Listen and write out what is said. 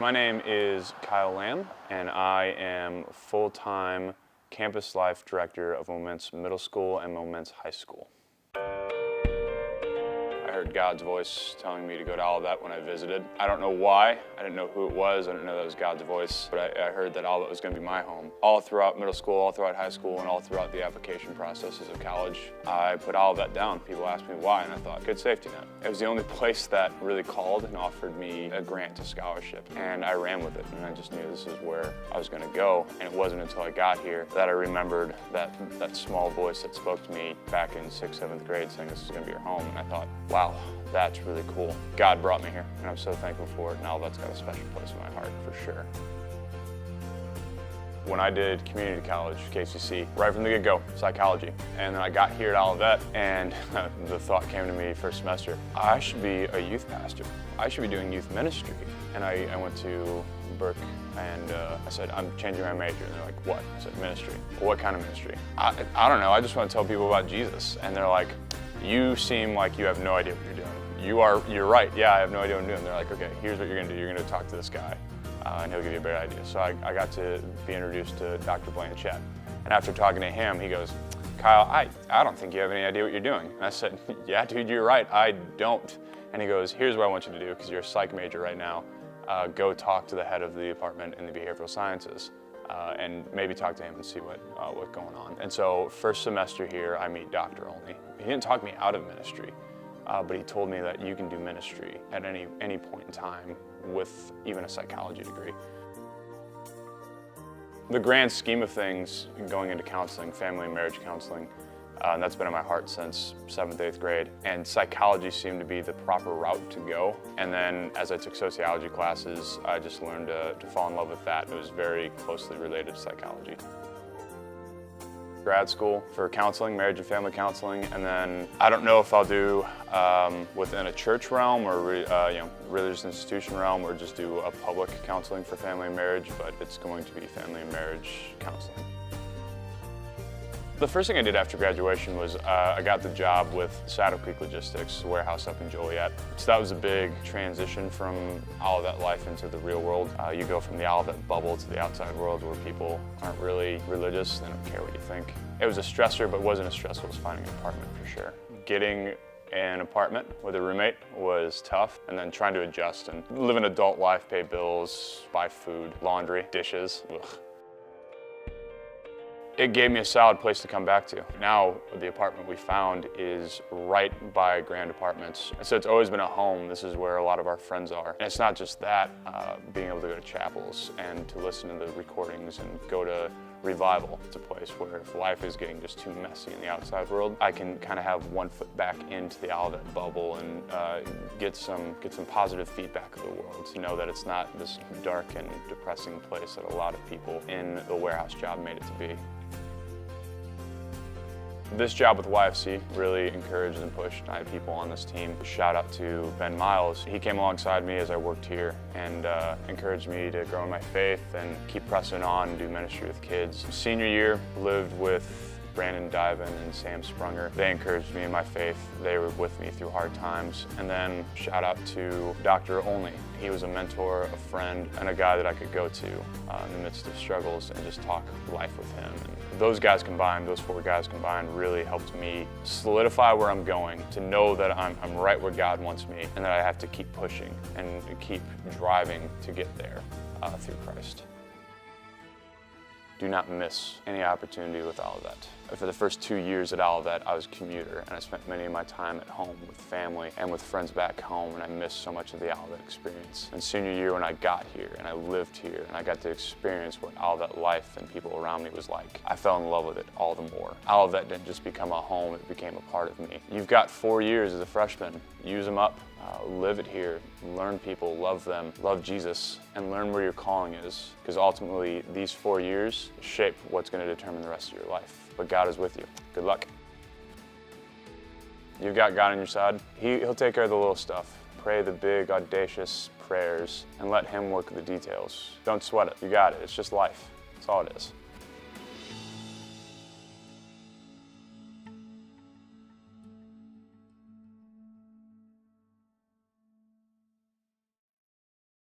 My name is Kyle Lamb, and I am full-time Campus Life Director of Moments Middle School and Moments High School. I heard God's voice telling me to go to Olivet when I visited. I don't know why. I didn't know who it was. I didn't know that was God's voice, but I heard that Olivet was going to be my home. All throughout middle school, all throughout high school, and all throughout the application processes of college, I put Olivet down. People asked me why, and I thought, good safety net. It was the only place that really called and offered me a grant to scholarship, and I ran with it, and I just knew this is where I was going to go. And it wasn't until I got here that I remembered that small voice that spoke to me back in 6th, 7th grade saying this is going to be your home, and I thought, wow, that's really cool. God brought me here, and I'm so thankful for it, and Olivet's got a special place in my heart for sure. When I did community college, KCC, right from the get-go, psychology. And then I got here at Olivet, and the thought came to me first semester, I should be a youth pastor. I should be doing youth ministry. And I went to Burke, and I said, I'm changing my major. And they're like, what? I said, ministry. Well, what kind of ministry? I don't know, I just want to tell people about Jesus. And they're like, you seem like you have no idea what you're doing. You're right, yeah, I have no idea what I'm doing. And they're like, okay, here's what you're gonna do. You're gonna talk to this guy, and he'll give you a better idea. So I got to be introduced to Dr. Blanchett. And after talking to him, he goes, Kyle, I don't think you have any idea what you're doing. And I said, yeah, dude, you're right, I don't. And he goes, here's what I want you to do, because you're a psych major right now. Go talk to the head of the department in the behavioral sciences. And maybe talk to him and see what's going on. And so first semester here, I meet Dr. Olney. He didn't talk me out of ministry, but he told me that you can do ministry at any point in time with even a psychology degree. The grand scheme of things, going into counseling, family and marriage counseling, and that's been in my heart since 7th, 8th grade. And psychology seemed to be the proper route to go. And then as I took sociology classes, I just learned to fall in love with that. It was very closely related to psychology. Grad school for counseling, marriage and family counseling, and then I don't know if I'll do within a church realm or religious institution realm or just do a public counseling for family and marriage, but it's going to be family and marriage counseling. The first thing I did after graduation was I got the job with Saddle Creek Logistics, warehouse up in Joliet. So that was a big transition from Olivet life into the real world. You go from the Olivet bubble to the outside world where people aren't really religious, they don't care what you think. It was a stressor, but wasn't as stressful as finding an apartment for sure. Getting an apartment with a roommate was tough, and then trying to adjust and live an adult life, pay bills, buy food, laundry, dishes. Ugh. It gave me a solid place to come back to. Now, the apartment we found is right by Grand Apartments. So it's always been a home. This is where a lot of our friends are. And it's not just that, being able to go to chapels and to listen to the recordings and go to Revival. It's a place where if life is getting just too messy in the outside world, I can kind of have one foot back into the Olivet bubble and get some positive feedback of the world to know that it's not this dark and depressing place that a lot of people in the warehouse job made it to be. This job with YFC really encouraged and pushed. I had people on this team. Shout out to Ben Miles. He came alongside me as I worked here and encouraged me to grow in my faith and keep pressing on and do ministry with kids. Senior year, lived with Brandon Diven and Sam Sprunger. They encouraged me in my faith. They were with me through hard times. And then shout out to Dr. Olney. He was a mentor, a friend, and a guy that I could go to in the midst of struggles and just talk life with him. And those guys combined, those 4 guys combined, really helped me solidify where I'm going, to know that I'm right where God wants me and that I have to keep pushing and keep driving to get there through Christ. Do not miss any opportunity with Olivet. For the first 2 years at Olivet, I was a commuter, and I spent many of my time at home with family and with friends back home, and I missed so much of the Olivet experience. And senior year, when I got here and I lived here and I got to experience what Olivet life and people around me was like, I fell in love with it all the more. Olivet didn't just become a home, it became a part of me. You've got 4 years as a freshman. Use them up. Live it here, learn people, love them, love Jesus, and learn where your calling is. Because ultimately, these 4 years shape what's going to determine the rest of your life. But God is with you. Good luck. You've got God on your side. He'll take care of the little stuff. Pray the big, audacious prayers and let Him work the details. Don't sweat it. You got it. It's just life. That's all it is.